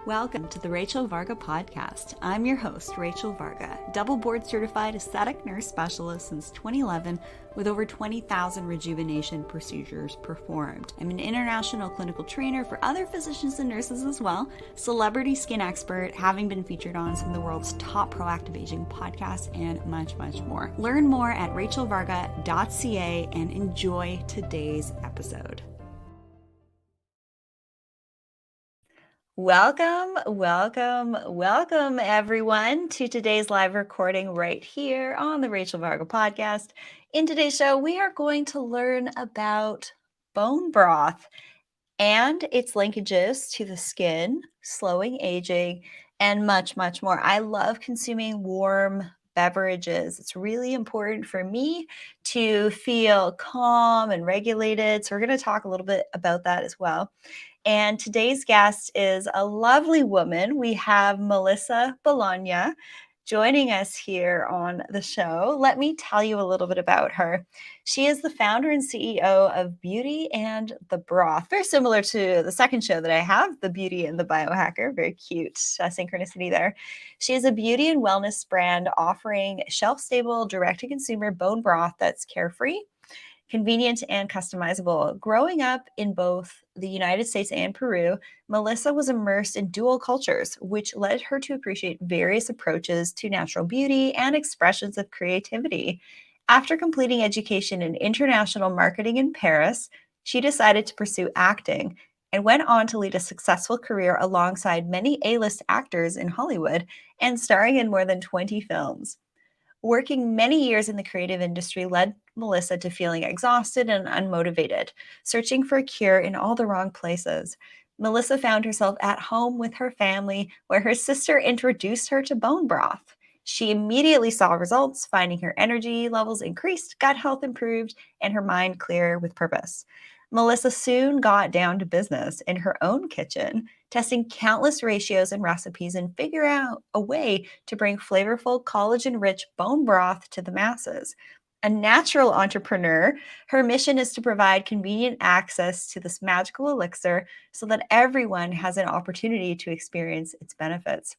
Welcome to the Rachel Varga podcast. I'm your host, Rachel Varga, double board certified aesthetic nurse specialist since 2011 with over 20,000 rejuvenation procedures performed. I'm an international clinical trainer for other physicians and nurses as well, celebrity skin expert, having been featured on some of the world's top proactive aging podcasts, and much, much more. Learn more at rachelvarga.ca and enjoy today's episode. Welcome everyone to today's live recording right here on the Rachel Varga podcast. In today's show, we are going to learn about bone broth and its linkages to the skin, slowing aging, and much, much more. I love consuming warm beverages. It's really important for me to feel calm and regulated. So we're going to talk a little bit about that as well. And today's guest is a lovely woman. We have Melissa Bolona joining us here on the show. Let me tell you a little bit about her. She is the founder and CEO of Beauty and the Broth, very similar to the second show that I have, The Beauty and the Biohacker. Very cute synchronicity there. She is a beauty and wellness brand offering shelf-stable, direct-to-consumer bone broth that's carefree, convenient, and customizable. Growing up in both the United States and Peru, Melissa was immersed in dual cultures, which led her to appreciate various approaches to natural beauty and expressions of creativity. After completing education in international marketing in Paris, she decided to pursue acting and went on to lead a successful career alongside many A-list actors in Hollywood and starring in more than 20 films. Working many years in the creative industry led Melissa to feeling exhausted and unmotivated, searching for a cure in all the wrong places. Melissa found herself at home with her family, where her sister introduced her to bone broth. She immediately saw results, finding her energy levels increased, gut health improved, and her mind clear with purpose. Melissa soon got down to business in her own kitchen, testing countless ratios and recipes and figure out a way to bring flavorful, collagen-rich bone broth to the masses. A natural entrepreneur, her mission is to provide convenient access to this magical elixir so that everyone has an opportunity to experience its benefits.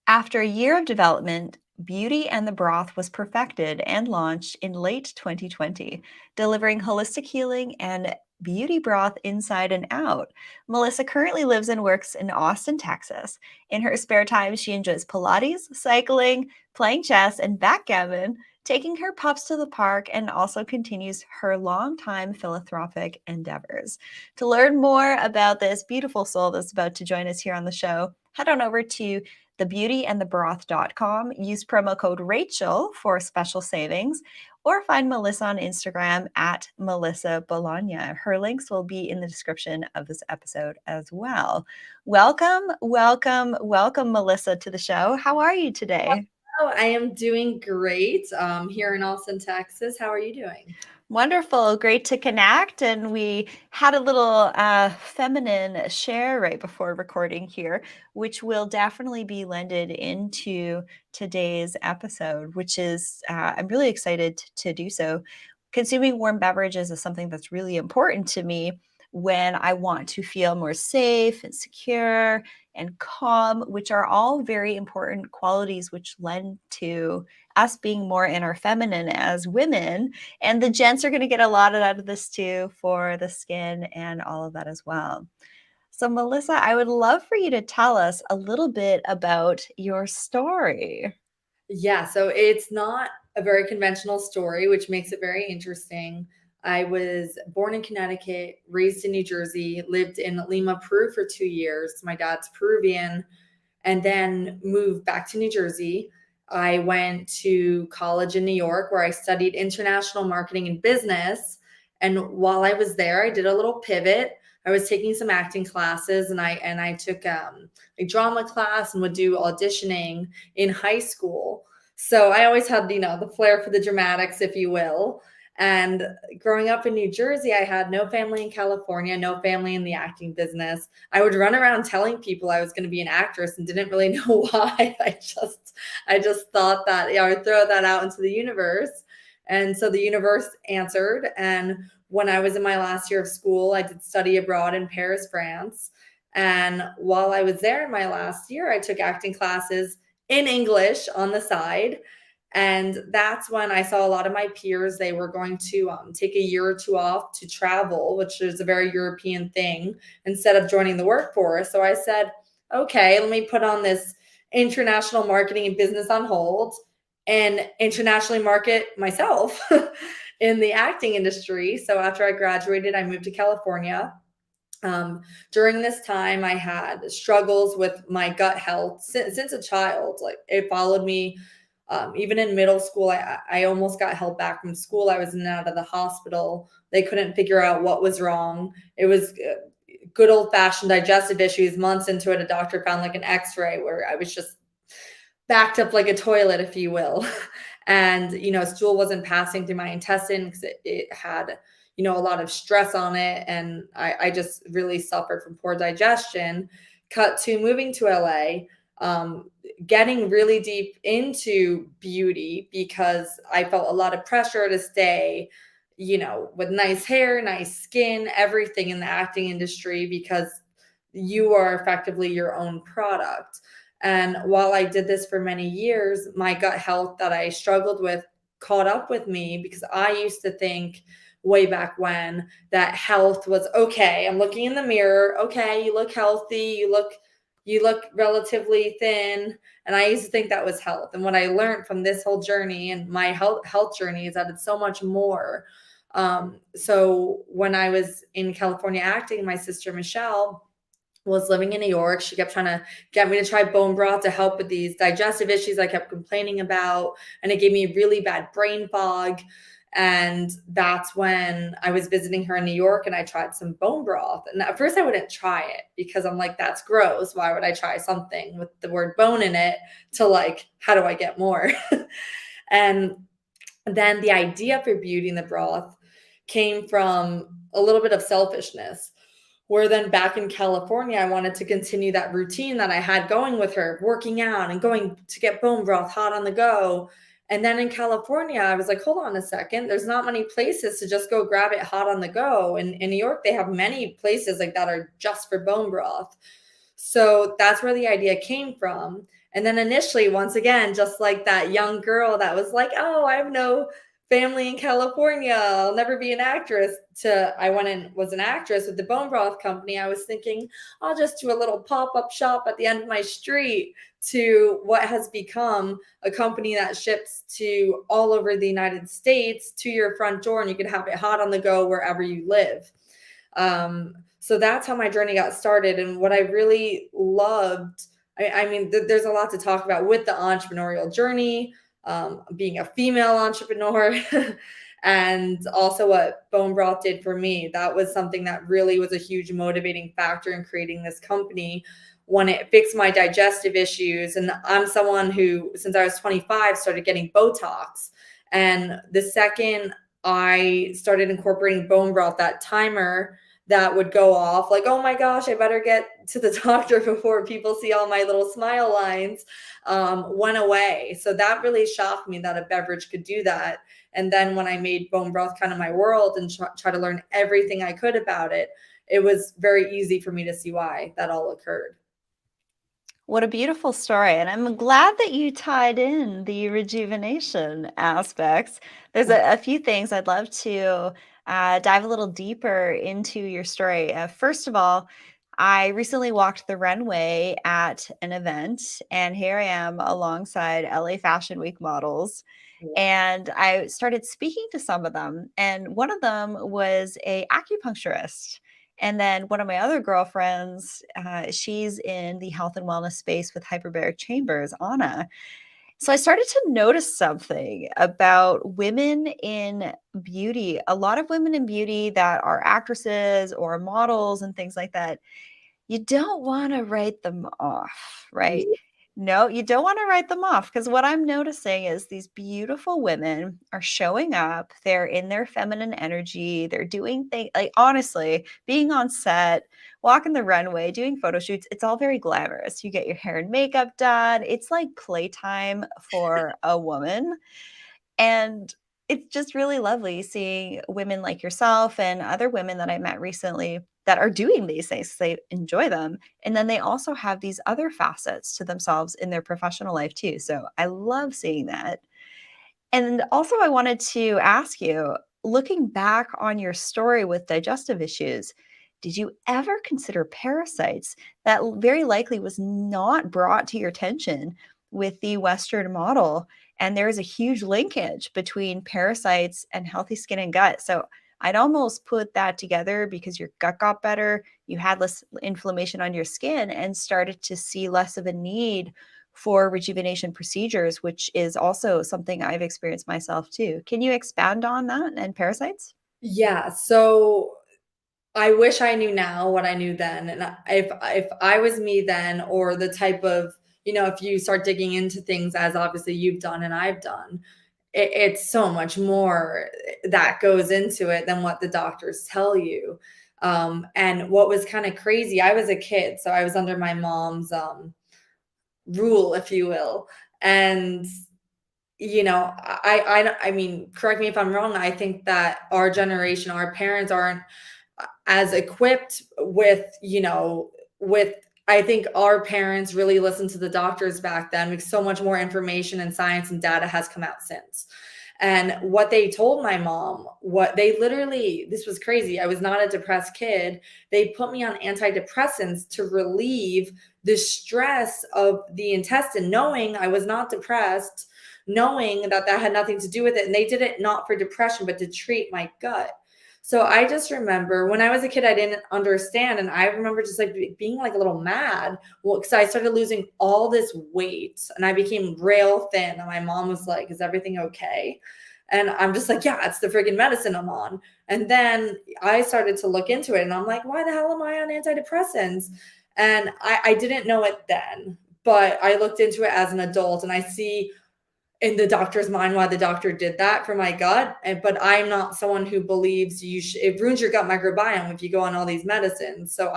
After a year of development, Beauty and the Broth was perfected and launched in late 2020, delivering holistic healing and beauty broth inside and out. Melissa currently lives and works in Austin, Texas. In her spare time, she enjoys Pilates, cycling, playing chess, and backgammon, taking her pups to the park, and also continues her longtime philanthropic endeavors. To learn more about this beautiful soul that's about to join us here on the show, head on over to thebeautyandthebroth.com. Use promo code Rachel for special savings, or find Melissa on Instagram at Melissa Bolona. Her links will be in the description of this episode as well. Welcome, Melissa, to the show. How are you today? Oh, I am doing great here in Austin, Texas. How are you doing? Wonderful. Great to connect. And we had a little feminine share right before recording here, which will definitely be blended into today's episode, which is, I'm really excited to do so. Consuming warm beverages is something that's really important to me when I want to feel more safe and secure and calm, which are all very important qualities which lend to us being more in our feminine as women. And the gents are going to get a lot out of this too for the skin and all of that as well. So Melissa, I would love for you to tell us a little bit about your story. Yeah, so it's not a very conventional story, which makes it very interesting. I was born in Connecticut, raised in New Jersey, lived in Lima, Peru for 2 years. My dad's Peruvian, and then moved back to New Jersey. I went to college in New York where I studied international marketing and business. And while I was there, I did a little pivot. I was taking some acting classes, and I took a drama class and would do auditioning in high school. So I always had, the flair for the dramatics, if you will. And growing up in New Jersey, I had no family in California, no family in the acting business. I would run around telling people I was going to be an actress and didn't really know why. I just thought that I would throw that out into the universe. And so the universe answered. And when I was in my last year of school, I did study abroad in Paris, France. And while I was there in my last year, I took acting classes in English on the side. And that's when I saw a lot of my peers, they were going to take a year or two off to travel, which is a very European thing, instead of joining the workforce. So I said, okay, let me put on this international marketing and business on hold and internationally market myself in the acting industry. So after I graduated, I moved to California. During this time, I had struggles with my gut health since a child. Like it followed me even in middle school. I almost got held back from school. I was in and out of the hospital. They couldn't figure out what was wrong. It was good old fashioned digestive issues. Months into it, a doctor found like an x-ray where I was just backed up like a toilet, if you will. And, stool wasn't passing through my intestine because it had, a lot of stress on it. And I just really suffered from poor digestion. Cut to moving to LA, getting really deep into beauty because I felt a lot of pressure to stay, with nice hair, nice skin, everything in the acting industry because you are effectively your own product. And while I did this for many years, my gut health that I struggled with caught up with me because I used to think way back when that health was okay. I'm looking in the mirror. Okay, you look healthy. You look relatively thin. And I used to think that was health. And what I learned from this whole journey and my health journey is that it's so much more. So when I was in California acting, my sister Michelle was living in New York. She kept trying to get me to try bone broth to help with these digestive issues I kept complaining about. And it gave me really bad brain fog. And that's when I was visiting her in New York and I tried some bone broth. And at first I wouldn't try it because I'm like, that's gross. Why would I try something with the word bone in it to like, how do I get more? And then the idea for beauty in the broth came from a little bit of selfishness. Where then back in California, I wanted to continue that routine that I had going with her, working out and going to get bone broth hot on the go. And then in California, I was like, hold on a second. There's not many places to just go grab it hot on the go. And in New York, they have many places like that are just for bone broth. So that's where the idea came from. And then initially, once again, just like that young girl that was like, oh, I have no family in California. I'll never be an actress. I went and was an actress with the bone broth company. I was thinking, I'll just do a little pop-up shop at the end of my street to what has become a company that ships to all over the United States to your front door, and you can have it hot on the go wherever you live. So that's how my journey got started. And what I really loved, there's a lot to talk about with the entrepreneurial journey, being a female entrepreneur, and also what bone broth did for me. That was something that really was a huge motivating factor in creating this company when it fixed my digestive issues. And I'm someone who, since I was 25, started getting Botox. And the second I started incorporating bone broth, that timer that would go off like, oh my gosh, I better get to the doctor before people see all my little smile lines, went away. So that really shocked me that a beverage could do that. And then when I made bone broth kind of my world and try to learn everything I could about it, it was very easy for me to see why that all occurred. What a beautiful story. And I'm glad that you tied in the rejuvenation aspects. There's a few things I'd love to dive a little deeper into your story. First of all, I recently walked the runway at an event, and here I am alongside LA Fashion Week models. And I started speaking to some of them, and one of them was a acupuncturist. And then one of my other girlfriends, she's in the health and wellness space with hyperbaric chambers, Anna. So I started to notice something about women in beauty. A lot of women in beauty that are actresses or models and things like that, you don't want to write them off, right? Yeah. No, you don't want to write them off because what I'm noticing is these beautiful women are showing up. They're in their feminine energy. They're doing things like honestly, being on set, walking the runway, doing photo shoots. It's all very glamorous. You get your hair and makeup done. It's like playtime for a woman. And it's just really lovely seeing women like yourself and other women that I met recently that are doing these things. They enjoy them. And then they also have these other facets to themselves in their professional life too. So I love seeing that. And also, I wanted to ask you, looking back on your story with digestive issues, did you ever consider parasites that very likely was not brought to your attention with the Western model? And there is a huge linkage between parasites and healthy skin and gut. So I'd almost put that together because your gut got better, you had less inflammation on your skin, and started to see less of a need for rejuvenation procedures, which is also something I've experienced myself too. Can you expand on that and parasites? Yeah, so I wish I knew now what I knew then, and if I was me then, or the type of, if you start digging into things as obviously you've done and I've done, it's so much more that goes into it than what the doctors tell you. And what was kind of crazy, I was a kid, so I was under my mom's rule, if you will, and I mean, correct me if I'm wrong. I think that our generation, our parents aren't as equipped with, with I think our parents really listened to the doctors back then because so much more information and science and data has come out since. And what they told my mom, what they literally, this was crazy. I was not a depressed kid. They put me on antidepressants to relieve the stress of the intestine, knowing I was not depressed, knowing that that had nothing to do with it. And they did it not for depression, but to treat my gut. So I just remember when I was a kid, I didn't understand. And I remember just like being like a little mad. Well, because I started losing all this weight and I became rail thin. And my mom was like, "Is everything okay?" And I'm just like, "Yeah, it's the friggin' medicine I'm on." And then I started to look into it and I'm like, "Why the hell am I on antidepressants?" And I didn't know it then, but I looked into it as an adult and I see in the doctor's mind why the doctor did that for my gut. But I'm not someone who believes it ruins your gut microbiome if you go on all these medicines. So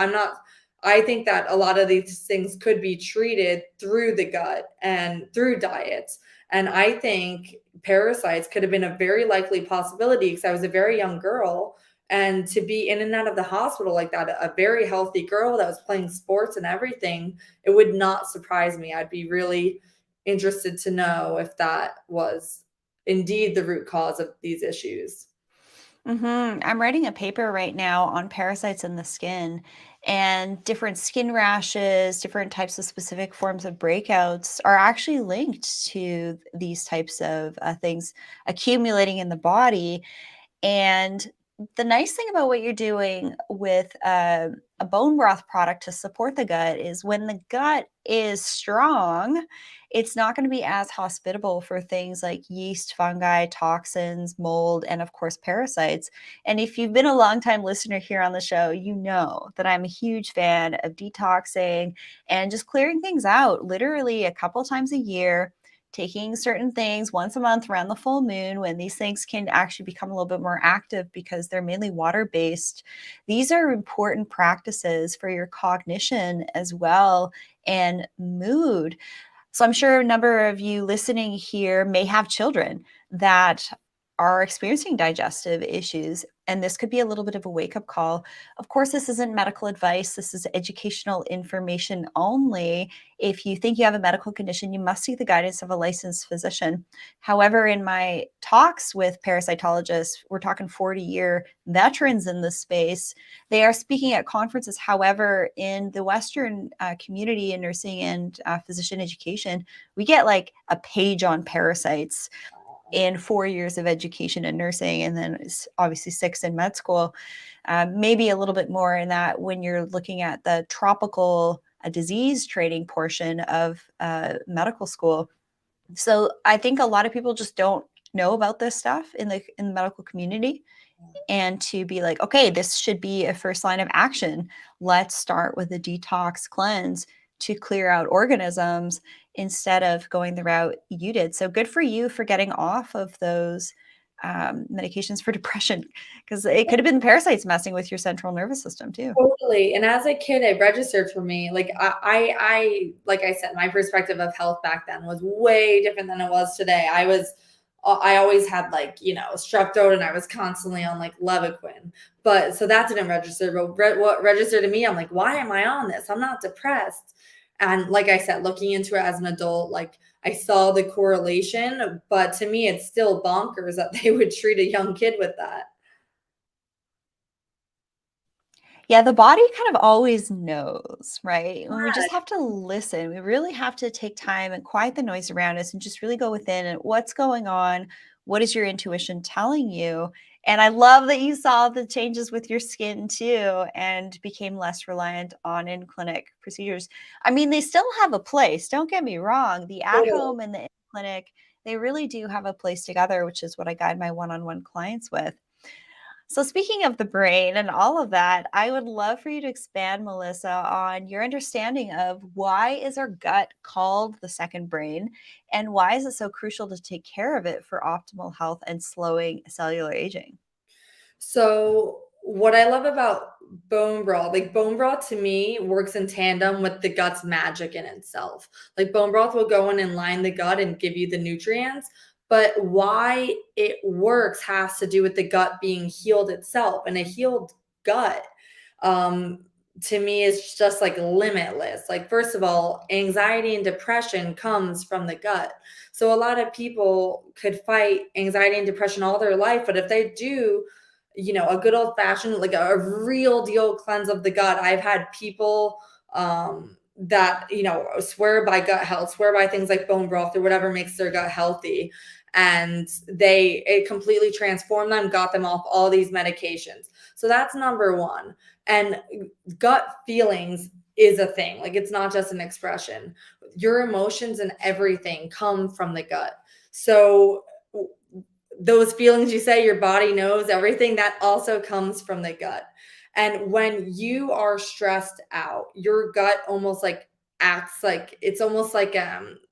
I think that a lot of these things could be treated through the gut and through diets. And I think parasites could have been a very likely possibility because I was a very young girl. And to be in and out of the hospital like that, a very healthy girl that was playing sports and everything, it would not surprise me. I'd be really interested to know if that was indeed the root cause of these issues. I'm writing a paper right now on parasites in the skin, and different skin rashes, different types of specific forms of breakouts are actually linked to these types of things accumulating in the body. And the nice thing about what you're doing with a bone broth product to support the gut is when the gut is strong, it's not going to be as hospitable for things like yeast, fungi, toxins, mold, and of course, parasites. And if you've been a longtime listener here on the show, you know that I'm a huge fan of detoxing and just clearing things out literally a couple times a year, taking certain things once a month around the full moon when these things can actually become a little bit more active because they're mainly water based. These are important practices for your cognition as well and mood. So I'm sure a number of you listening here may have children that are experiencing digestive issues, and this could be a little bit of a wake-up call. Of course, this isn't medical advice. This is educational information only. If you think you have a medical condition, you must seek the guidance of a licensed physician. However, in my talks with parasitologists, we're talking 40-year veterans in this space, they are speaking at conferences. However, in the Western community in nursing and physician education, we get like a page on parasites in 4 years of education in nursing, and then obviously 6 in med school. Maybe a little bit more in that when you're looking at the tropical disease training portion of medical school. So I think a lot of people just don't know about this stuff in the medical community, and to be like, okay, this should be a first line of action. Let's start with a detox cleanse to clear out organisms instead of going the route you did. So good for you for getting off of those medications for depression, because it could have been parasites messing with your central nervous system too. Totally. And as a kid, it registered for me. Like like I said, my perspective of health back then was way different than it was today. I was I always had like, strep throat and I was constantly on like Levaquin. But so that didn't register. But what registered to me, I'm like, why am I on this? I'm not depressed. And like I said, looking into it as an adult, like I saw the correlation, but to me, it's still bonkers that they would treat a young kid with that. Yeah, the body kind of always knows, right? And we just have to listen. We really have to take time and quiet the noise around us and just really go within and what's going on? What is your intuition telling you? And I love that you saw the changes with your skin too and became less reliant on in-clinic procedures. I mean, they still have a place. Don't get me wrong. The Totally. at-home and the in-clinic, they really do have a place together, which is what I guide my one-on-one clients with. So, speaking of the brain and all of that, I would love for you to expand, Melissa, on your understanding of why is our gut called the second brain, and why is it so crucial to take care of it for optimal health and slowing cellular aging? So what I love about bone broth, like bone broth to me works in tandem with the gut's magic in itself. Like bone broth will go in and line the gut and give you the nutrients, but why it works has to do with the gut being healed itself, and a healed gut um to me is just like limitless. Like first of all, anxiety and depression comes from the gut. So a lot of people could fight anxiety and depression all their life, but if they do a good old fashioned, like a real deal cleanse of the gut. I've had people that, swear by gut health, swear by things like bone broth or whatever makes their gut healthy. And it completely transformed them, got them off all these medications. So that's number one. And gut feelings is a thing. Like it's not just an expression. Your emotions and everything come from the gut. So those feelings you say your body knows everything, that also comes from the gut. And when you are stressed out, your gut almost like acts like it's almost like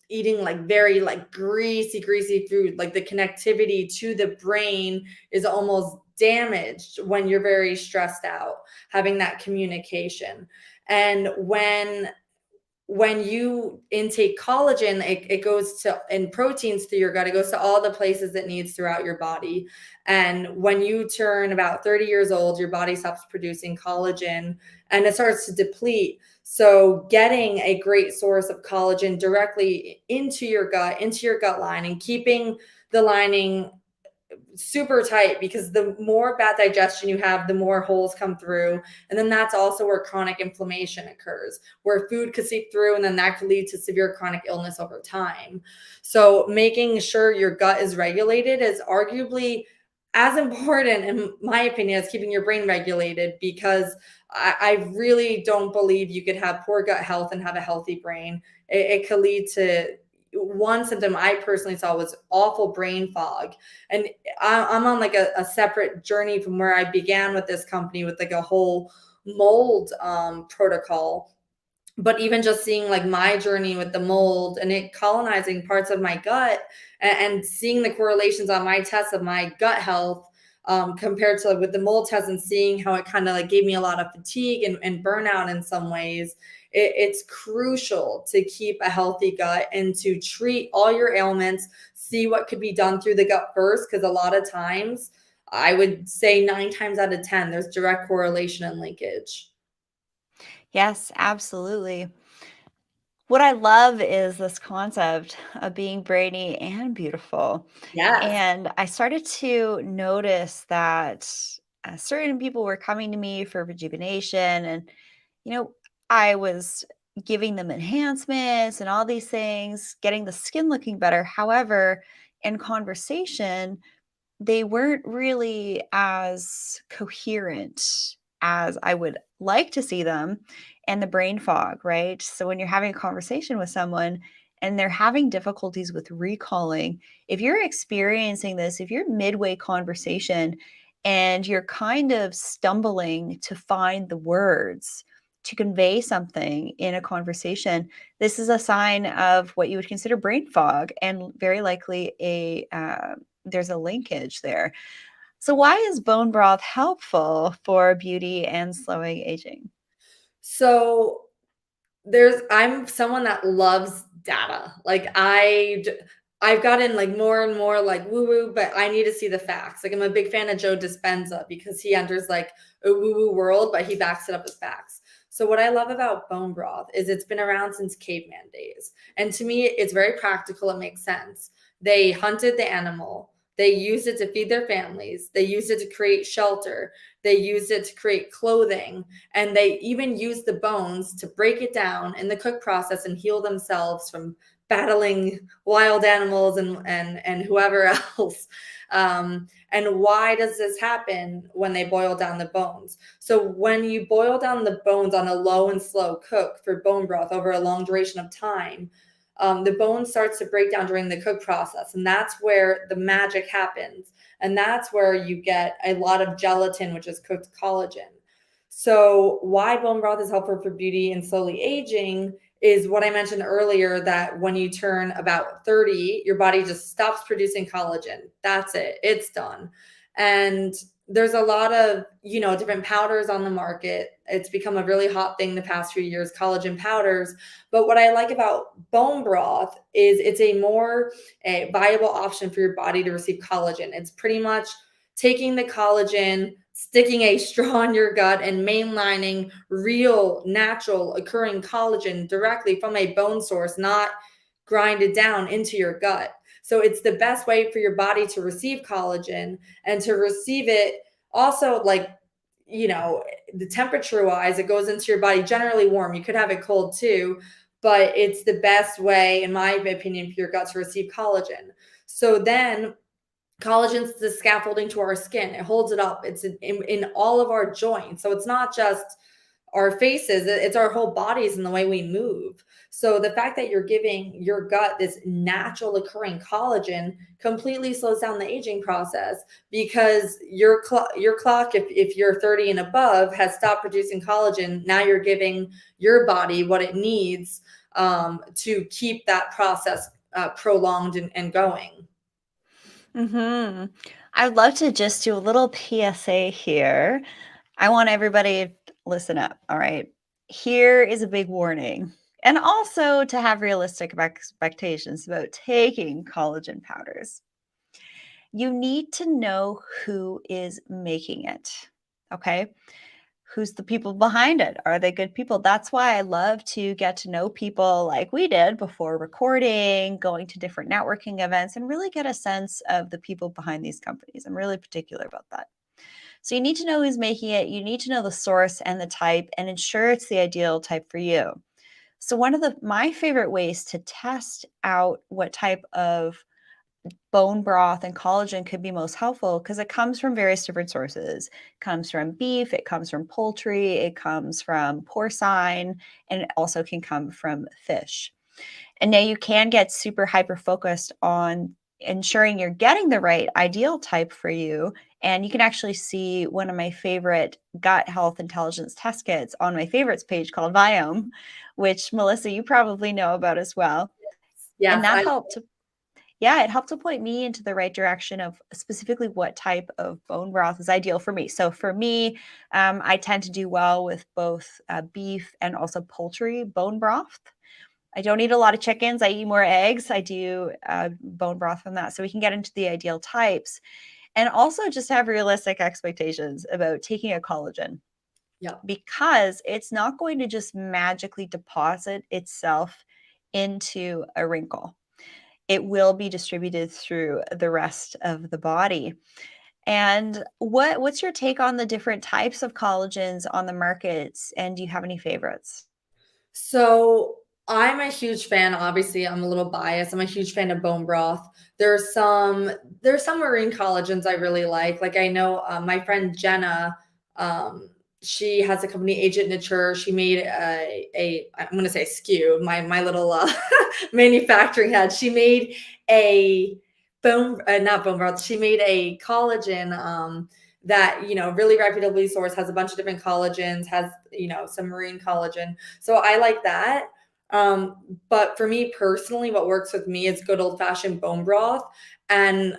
eating like very like greasy food. Like the connectivity to the brain is almost damaged when you're very stressed out, having that communication. And when you intake collagen, it goes to, and proteins through your gut, it goes to all the places it needs throughout your body. And when you turn about 30 years old, your body stops producing collagen and it starts to deplete. So getting a great source of collagen directly into your gut lining, keeping the lining super tight, because the more bad digestion you have, the more holes come through. And then that's also where chronic inflammation occurs, where food could seep through, and then that could lead to severe chronic illness over time. So making sure your gut is regulated is arguably as important, in my opinion, as keeping your brain regulated, because I really don't believe you could have poor gut health and have a healthy brain. It could lead to, one symptom I personally saw was awful brain fog. And I'm on like a separate journey from where I began with this company, with like a whole mold protocol. But even just seeing like my journey with the mold and it colonizing parts of my gut, and seeing the correlations on my tests of my gut health, compared to like with the mold test, and seeing how it kind of like gave me a lot of fatigue and burnout in some ways. It's crucial to keep a healthy gut and to treat all your ailments, see what could be done through the gut first, because a lot of times, I would say 9 times out of 10, there's direct correlation and linkage. Yes, absolutely. What I love is this concept of being brainy and beautiful. Yes. And I started to notice that certain people were coming to me for rejuvenation, and you know, I was giving them enhancements and all these things, getting the skin looking better. However, in conversation, they weren't really as coherent as I would like to see them, and the brain fog, right? So when you're having a conversation with someone and they're having difficulties with recalling, if you're experiencing this, if you're midway conversation and you're kind of stumbling to find the words to convey something in a conversation, this is a sign of what you would consider brain fog, and very likely there's a linkage there. So, why is bone broth helpful for beauty and slowing aging? So I'm someone that loves data. Like I've gotten like more and more like woo woo, but I need to see the facts. Like I'm a big fan of Joe Dispenza because he enters like a woo woo world, but he backs it up with facts. So what I love about bone broth is it's been around since caveman days. And to me, it's very practical. It makes sense. They hunted the animal. They used it to feed their families. They used it to create shelter. They used it to create clothing. And they even used the bones to break it down in the cook process and heal themselves from battling wild animals and whoever else. And why does this happen when they boil down the bones? So when you boil down the bones on a low and slow cook for bone broth over a long duration of time, the bone starts to break down during the cook process, and that's where the magic happens. And that's where you get a lot of gelatin, which is cooked collagen. So why bone broth is helpful for beauty and slowly aging is what I mentioned earlier, that when you turn about 30, your body just stops producing collagen. That's it. It's done. And there's a lot of, different powders on the market. It's become a really hot thing the past few years, collagen powders. But what I like about bone broth is it's a viable option for your body to receive collagen. It's pretty much taking the collagen, sticking a straw in your gut, and mainlining real, natural, occurring collagen directly from a bone source, not grinded down into your gut. So it's the best way for your body to receive collagen and to receive it also, like, the temperature wise, it goes into your body generally warm. You could have it cold too, but it's the best way, in my opinion, for your gut to receive collagen. So then collagen's the scaffolding to our skin. It holds it up. It's in all of our joints. So it's not just our faces, it's our whole bodies and the way we move. So the fact that you're giving your gut this natural occurring collagen completely slows down the aging process, because your clock, if you're 30 and above, has stopped producing collagen. Now you're giving your body what it needs to keep that process prolonged and going. I'd love to just do a little PSA here. I want everybody to listen up. All right. Here is a big warning. And also to have realistic expectations about taking collagen powders. You need to know who is making it. Okay. Who's the people behind it? Are they good people? That's why I love to get to know people like we did before recording, going to different networking events, and really get a sense of the people behind these companies. I'm really particular about that. So you need to know who's making it. You need to know the source and the type and ensure it's the ideal type for you. So one of my favorite ways to test out what type of bone broth and collagen could be most helpful, because it comes from various different sources. It comes from beef, it comes from poultry, it comes from porcine, and it also can come from fish. And now you can get super hyper focused on ensuring you're getting the right ideal type for you. And you can actually see one of my favorite gut health intelligence test kits on my favorites page called Viome, which Melissa, you probably know about as well. And Yes, that helped to it helped to point me into the right direction of specifically what type of bone broth is ideal for me. So for me, I tend to do well with both beef and also poultry bone broth. I don't eat a lot of chickens. I eat more eggs. I do bone broth from that. So we can get into the ideal types and also just have realistic expectations about taking a collagen, yeah. because it's not going to just magically deposit itself into a wrinkle. It will be distributed through the rest of the body. And what's your take on the different types of collagens on the markets? And do you have any favorites? So I'm a huge fan. Obviously, I'm a little biased. I'm a huge fan of bone broth. There's some marine collagens I really like. Like I know my friend Jenna, she has a company, Agent Nature. She made a I'm going to say SKU, my little manufacturing head. She made a not bone broth. She made a collagen. That really reputably sourced, has a bunch of different collagens, has some marine collagen, so I like that. But for me personally, what works with me is good old fashioned bone broth. And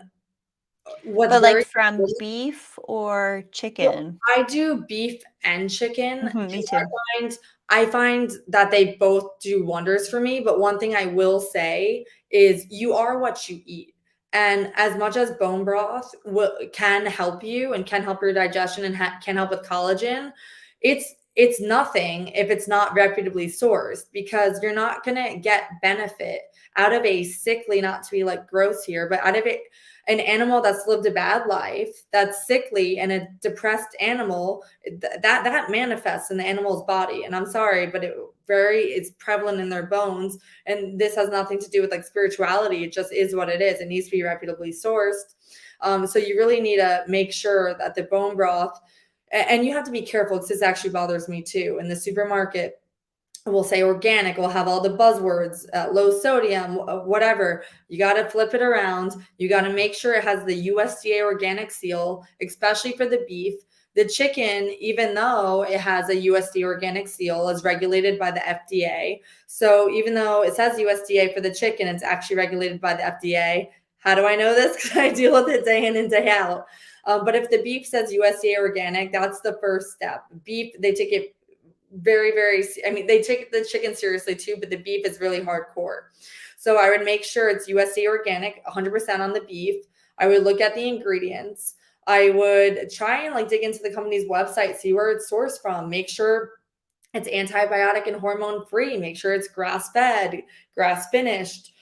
what's But like very from beef or so chicken? I do beef and chicken. Me I too. find I find that they both do wonders for me. But one thing I will say is you are what you eat. And as much as bone broth can help you and can help your digestion and can help with collagen, it's nothing if it's not reputably sourced, because you're not going to get benefit out of a sickly, not to be like gross here, but out of it, an animal that's lived a bad life, that's sickly and a depressed animal, that manifests in the animal's body. And I'm sorry, but it's prevalent in their bones. And this has nothing to do with like spirituality. It just is what it is. It needs to be reputably sourced. So you really need to make sure that the bone broth, and you have to be careful, because this actually bothers me too. In the supermarket, we'll say organic, we'll have all the buzzwords, low sodium, whatever. You got to flip it around. You got to make sure it has the USDA organic seal, especially for the beef. The chicken, even though it has a USDA organic seal, is regulated by the FDA. So even though it says USDA for the chicken, it's actually regulated by the FDA. How do I know this? Because I deal with it day in and day out. But if the beef says USDA organic, that's the first step. Beef, they take it very, very, I mean, they take the chicken seriously too, but the beef is really hardcore. So I would make sure it's USDA organic, 100% on the beef. I would look at the ingredients. I would try and like dig into the company's website, see where it's sourced from, make sure it's antibiotic and hormone free, make sure it's grass fed, grass finished.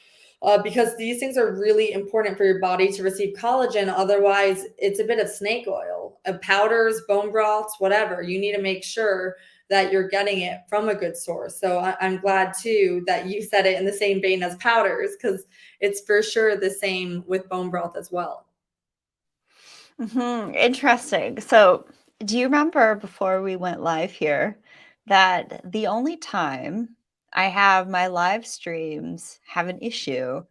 Because these things are really important for your body to receive collagen. Otherwise, it's a bit of snake oil, powders, bone broths, whatever. You need to make sure that you're getting it from a good source. So I'm glad too that you said it in the same vein as powders, because it's for sure the same with bone broth as well. Interesting. So, do you remember before we went live here that the only time I have my live streams have an issue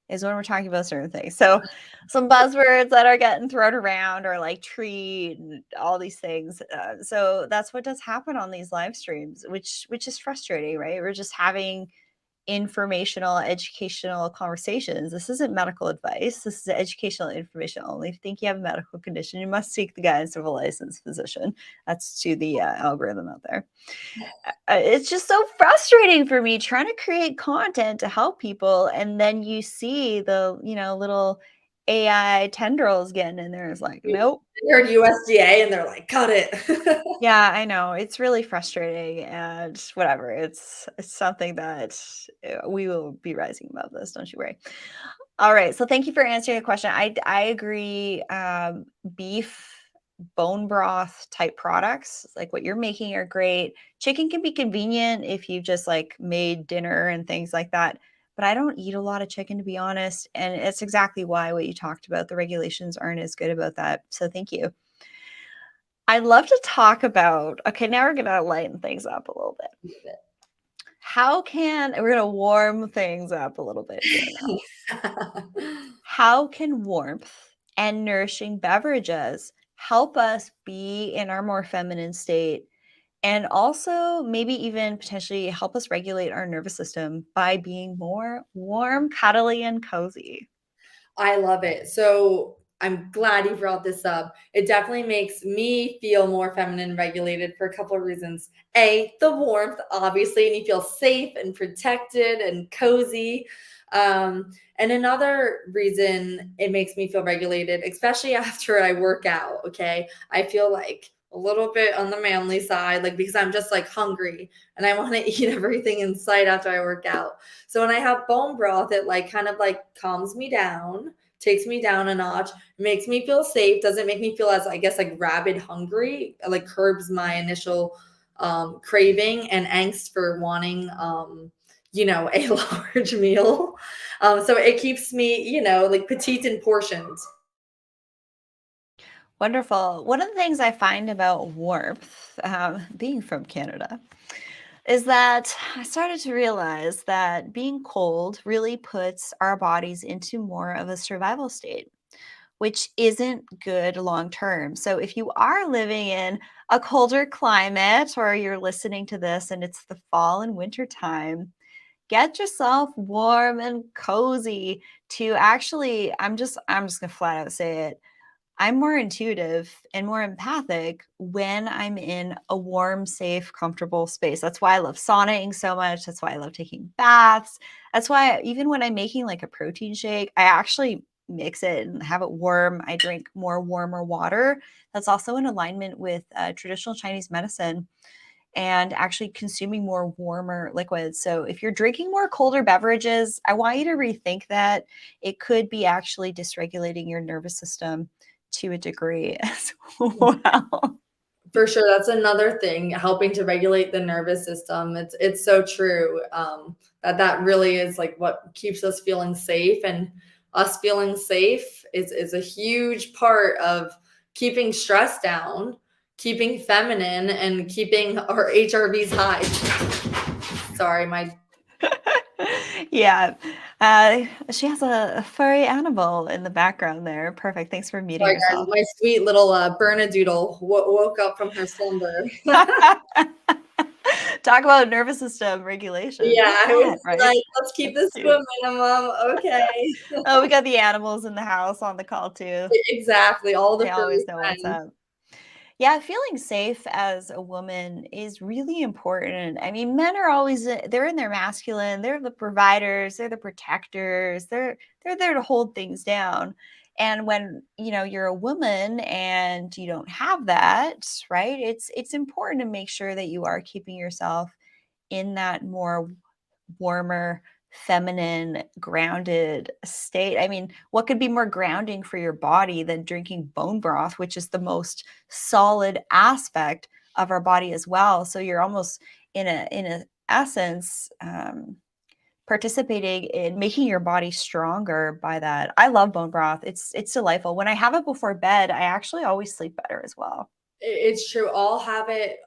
is when we're talking about certain things? So, some buzzwords that are getting thrown around are like treat and all these things. So that's what does happen on these live streams, which is frustrating, right? We're just having informational, educational conversations. This isn't medical advice. This is educational information only. If you think you have a medical condition, you must seek the guidance of a licensed physician. That's to the algorithm out there. It's just so frustrating for me trying to create content to help people, and then you see the little AI tendrils getting in there. It's like, nope. They heard USDA and they're like, cut it. Yeah, I know. It's really frustrating, and whatever. It's something that we will be rising above this. Don't you worry. All right. So thank you for answering the question. I agree. Beef bone broth type products like what you're making are great. Chicken can be convenient if you just like made dinner and things like that. But I don't eat a lot of chicken, to be honest, and it's exactly why what you talked about, the regulations aren't as good about that. So thank you. I'd love to talk about, okay, now we're going to lighten things up a little bit. We're going to warm things up a little bit here now. How can warmth and nourishing beverages help us be in our more feminine state, and also maybe even potentially help us regulate our nervous system by being more warm, cuddly, and cozy? I love it. So I'm glad you brought this up. It definitely makes me feel more feminine regulated for a couple of reasons. A, the warmth, obviously, and you feel safe and protected and cozy. And another reason it makes me feel regulated, especially after I work out, okay? I feel like a little bit on the manly side, like because I'm just like hungry and I want to eat everything in sight after I work out. So when I have bone broth, it like kind of like calms me down, takes me down a notch, makes me feel safe, doesn't make me feel as I guess like rabid hungry, like curbs my initial craving and angst for wanting a large meal. So it keeps me, like petite in portions. Wonderful. One of the things I find about warmth, being from Canada, is that I started to realize that being cold really puts our bodies into more of a survival state, which isn't good long term. So if you are living in a colder climate, or you're listening to this and it's the fall and winter time, get yourself warm and cozy to actually, I'm just gonna flat out say it. I'm more intuitive and more empathic when I'm in a warm, safe, comfortable space. That's why I love saunaing so much. That's why I love taking baths. That's why even when I'm making like a protein shake, I actually mix it and have it warm. I drink more warmer water. That's also in alignment with traditional Chinese medicine and actually consuming more warmer liquids. So if you're drinking more colder beverages, I want you to rethink that. It could be actually dysregulating your nervous system to a degree as well. For sure, that's another thing, helping to regulate the nervous system. It's so true, that really is like what keeps us feeling safe, and us feeling safe is a huge part of keeping stress down, keeping feminine, and keeping our HRVs high. Sorry, my Yeah. She has a furry animal in the background there. Perfect. Thanks for muting sorry guys, yourself. my sweet little Bernedoodle woke up from her slumber. Talk about nervous system regulation. Yeah, Love I was that, right? like, let's keep That's this to cute. a minimum. Okay. Oh, we got the animals in the house on the call too. Exactly, all the They furry always know what's friends. up. Yeah, feeling safe as a woman is really important. I mean, men are always they're in their masculine, they're the providers, they're the protectors, they're there to hold things down. And when, you know, you're a woman and you don't have that, right? It's important to make sure that you are keeping yourself in that more warmer, feminine, grounded state. I mean, what could be more grounding for your body than drinking bone broth, which is the most solid aspect of our body as well? So you're almost in a essence participating in making your body stronger by that. I love bone broth. It's delightful. When I have it before bed, I actually always sleep better as well. It's true. I'll have it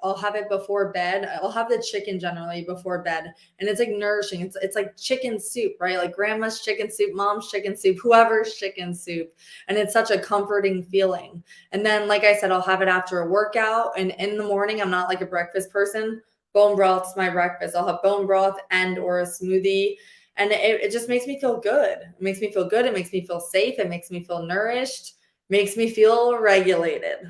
before bed. I'll have the chicken generally before bed, and it's like nourishing. It's like chicken soup, right? Like grandma's chicken soup, mom's chicken soup, whoever's chicken soup, and it's such a comforting feeling. And then, like I said, I'll have it after a workout, and in the morning, I'm not like a breakfast person. Bone broth's my breakfast. I'll have bone broth and or a smoothie, and it just makes me feel good. It makes me feel good. It makes me feel safe. It makes me feel nourished. Makes me feel regulated.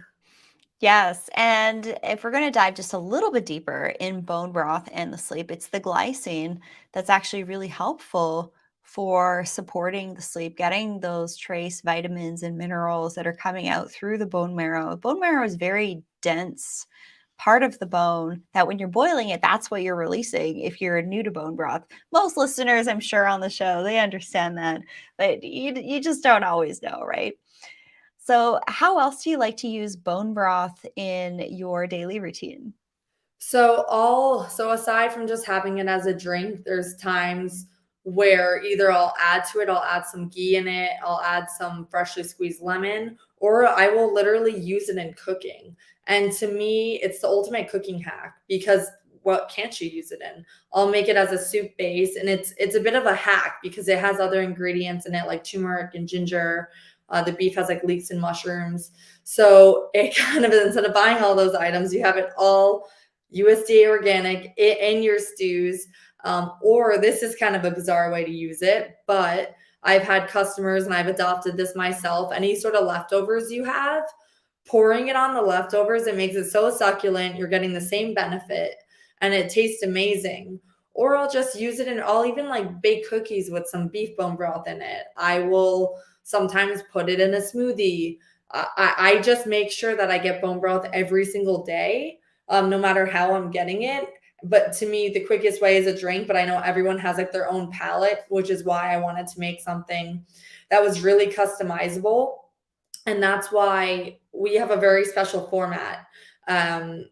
Yes, and if we're going to dive just a little bit deeper in bone broth and the sleep, it's the glycine that's actually really helpful for supporting the sleep, getting those trace vitamins and minerals that are coming out through the bone marrow. Bone marrow is very dense part of the bone that when you're boiling it, that's what you're releasing if you're new to bone broth. Most listeners, I'm sure, on the show, they understand that, but you just don't always know, right? So, how else do you like to use bone broth in your daily routine? So aside from just having it as a drink, there's times where either I'll add to it, I'll add some ghee in it, I'll add some freshly squeezed lemon, or I will literally use it in cooking. And to me, it's the ultimate cooking hack because what can't you use it in? I'll make it as a soup base, and it's a bit of a hack because it has other ingredients in it like turmeric and ginger. The beef has like leeks and mushrooms. So it kind of, instead of buying all those items, you have it all USDA organic in your stews. Or this is kind of a bizarre way to use it, but I've had customers and I've adopted this myself. Any sort of leftovers you have, pouring it on the leftovers, it makes it so succulent. You're getting the same benefit and it tastes amazing. Or I'll just use it and I'll even like bake cookies with some beef bone broth in it. I will sometimes put it in a smoothie. I just make sure that I get bone broth every single day, no matter how I'm getting it. But to me, the quickest way is a drink. But I know everyone has like their own palate, which is why I wanted to make something that was really customizable. And that's why we have a very special format, um,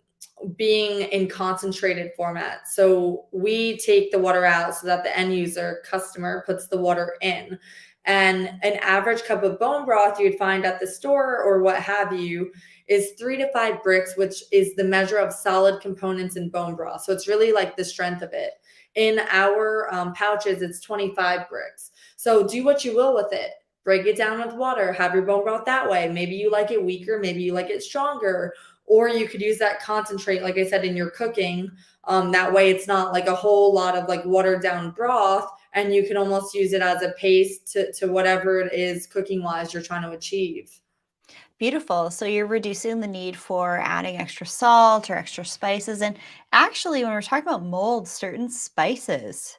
being in concentrated format. So we take the water out so that the end user customer puts the water in. And an average cup of bone broth you'd find at the store or what have you is 3 to 5 bricks, which is the measure of solid components in bone broth. So it's really like the strength of it. In our pouches, it's 25 bricks. So do what you will with it. Break it down with water, have your bone broth that way. Maybe you like it weaker, maybe you like it stronger, or you could use that concentrate, like I said, in your cooking. That way it's not like a whole lot of like watered down broth, and you can almost use it as a paste to whatever it is cooking wise you're trying to achieve. Beautiful. So you're reducing the need for adding extra salt or extra spices. And actually, when we're talking about mold, certain spices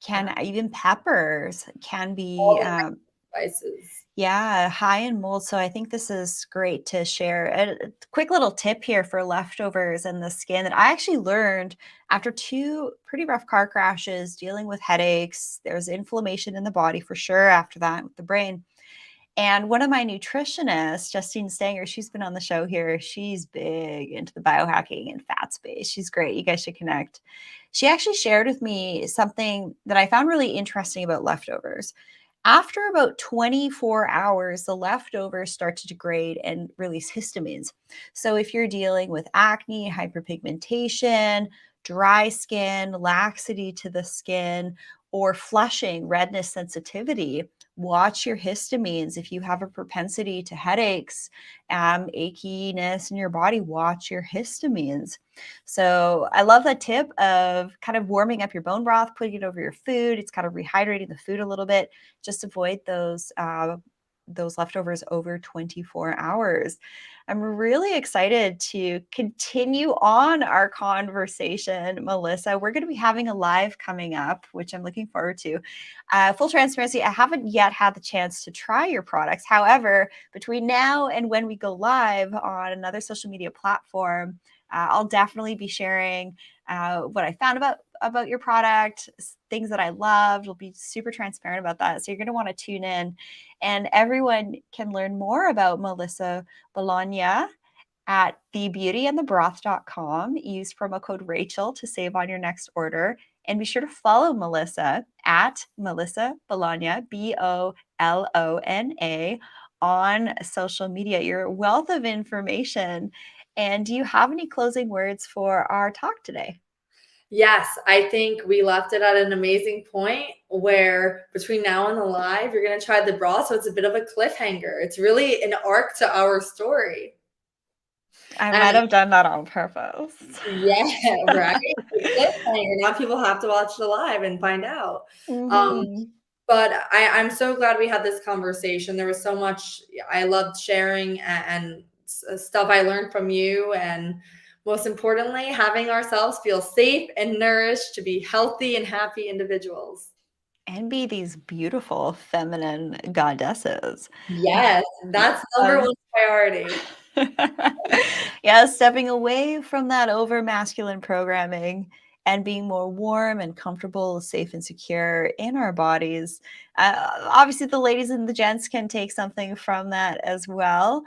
Uh-huh. even peppers can be All the spices. yeah, high in mold. So I think this is great to share. A quick little tip here for leftovers and the skin that I actually learned after two pretty rough car crashes, dealing with headaches. There's inflammation in the body for sure after that with the brain. And one of my nutritionists, Justine Stanger, she's been on the show here. She's big into the biohacking and fat space. She's great. You guys should connect. She actually shared with me something that I found really interesting about leftovers. After about 24 hours, the leftovers start to degrade and release histamines. So if you're dealing with acne, hyperpigmentation, dry skin, laxity to the skin, or flushing, redness, sensitivity, watch your histamines. If you have a propensity to headaches, achiness in your body, watch your histamines. So I love that tip of kind of warming up your bone broth, putting it over your food. It's kind of rehydrating the food a little bit. Just avoid those leftovers over 24 hours. I'm really excited to continue on our conversation, Melissa. We're going to be having a live coming up, which I'm looking forward to. Full transparency, I haven't yet had the chance to try your products. However, between now and when we go live on another social media platform, I'll definitely be sharing what I found about your product, things that I loved. We'll be super transparent about that. So you're going to want to tune in, and everyone can learn more about Melissa Bolona at thebeautyandthebroth.com. Use promo code Rachel to save on your next order. And be sure to follow Melissa at Melissa Bolona, Bolona, on social media. Your wealth of information. And do you have any closing words for our talk today? Yes, I think we left it at an amazing point where between now and the live, you're going to try the broth. So it's a bit of a cliffhanger. It's really an arc to our story. I might And have done that on purpose. yeah, right. Cliffhanger. Now people have to watch the live and find out. Um, Mm-hmm. but I'm so glad we had this conversation. There was so much I loved sharing and stuff I learned from you. And most importantly, having ourselves feel safe and nourished to be healthy and happy individuals. And be these beautiful feminine goddesses. Yes, that's number Yes. one priority. Yeah, stepping away from that over masculine programming and being more warm and comfortable, safe and secure in our bodies. Obviously, the ladies and the gents can take something from that as well.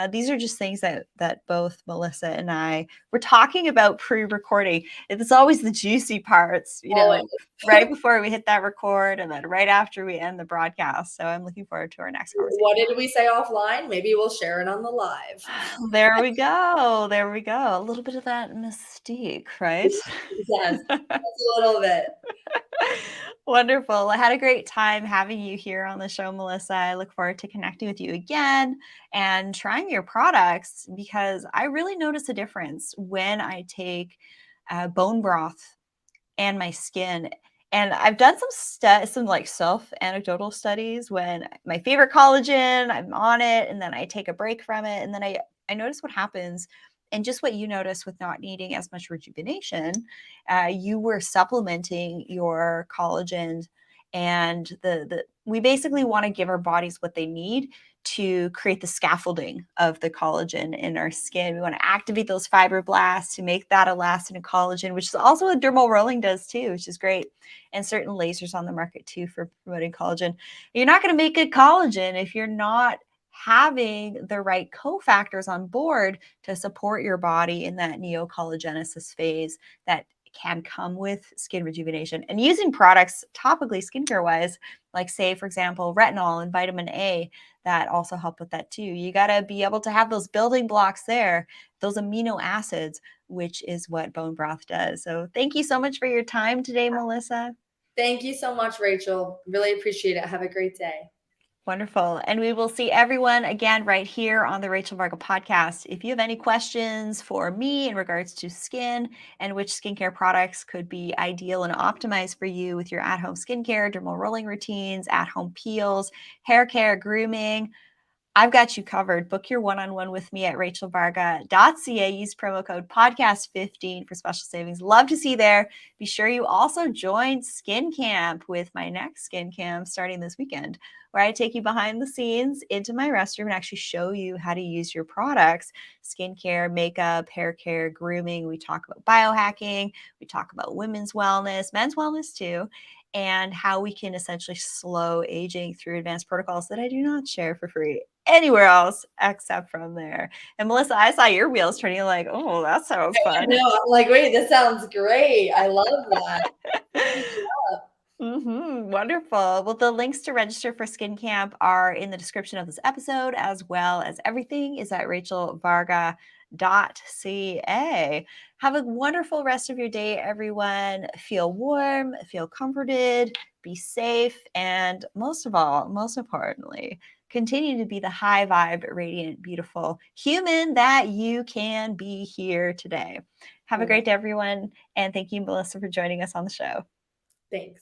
These are just things that both Melissa and I were talking about pre-recording. It's always the juicy parts, Always. right before we hit that record and then right after we end the broadcast. So I'm looking forward to our next conversation. What did we say offline? Maybe we'll share it on the live. There we go. There we go. A little bit of that mystique, right? Yes, just a little bit. Wonderful. I had a great time having you here on the show, Melissa. I look forward to connecting with you again and trying your products because I really notice a difference when I take bone broth and my skin. And I've done some like self anecdotal studies when my favorite collagen, I'm on it, and then I take a break from it, and then I notice what happens. And just what you notice with not needing as much rejuvenation, you were supplementing your collagen, and the we basically want to give our bodies what they need to create the scaffolding of the collagen in our skin. We want to activate those fibroblasts to make that elastin and collagen, which is also what dermal rolling does too, which is great. And certain lasers on the market too for promoting collagen. You're not going to make good collagen if you're not having the right cofactors on board to support your body in that neocollagenesis phase that can come with skin rejuvenation. And using products topically, skincare wise, like say, for example, retinol and vitamin A, that also help with that too. You got to be able to have those building blocks there, those amino acids, which is what bone broth does. So thank you so much for your time today, Melissa. Thank you so much, Rachel. Really appreciate it. Have a great day. Wonderful. And we will see everyone again right here on the Rachel Varga podcast. If you have any questions for me in regards to skin and which skincare products could be ideal and optimized for you with your at-home skincare, dermal rolling routines, at-home peels, hair care, grooming, I've got you covered. Book your one-on-one with me at rachelvarga.ca. Use promo code podcast15 for special savings. Love to see you there. Be sure you also join Skin Camp with my next Skin Camp starting this weekend, where I take you behind the scenes into my restroom and actually show you how to use your products, skincare, makeup, hair care, grooming. We talk about biohacking. We talk about women's wellness, men's wellness too, and how we can essentially slow aging through advanced protocols that I do not share for free anywhere else except from there. And Melissa, I saw your wheels turning like, oh, that sounds fun. No, I'm like, wait, this sounds great. I love that. Wonderful. Well, the links to register for Skin Camp are in the description of this episode, as well as everything is at rachelvarga.ca. Have a wonderful rest of your day, everyone. Feel warm, feel comforted, be safe, and most of all, most importantly, continue to be the high vibe, radiant, beautiful human that you can be here today. Have a great day, everyone. And thank you, Melissa, for joining us on the show. Thanks.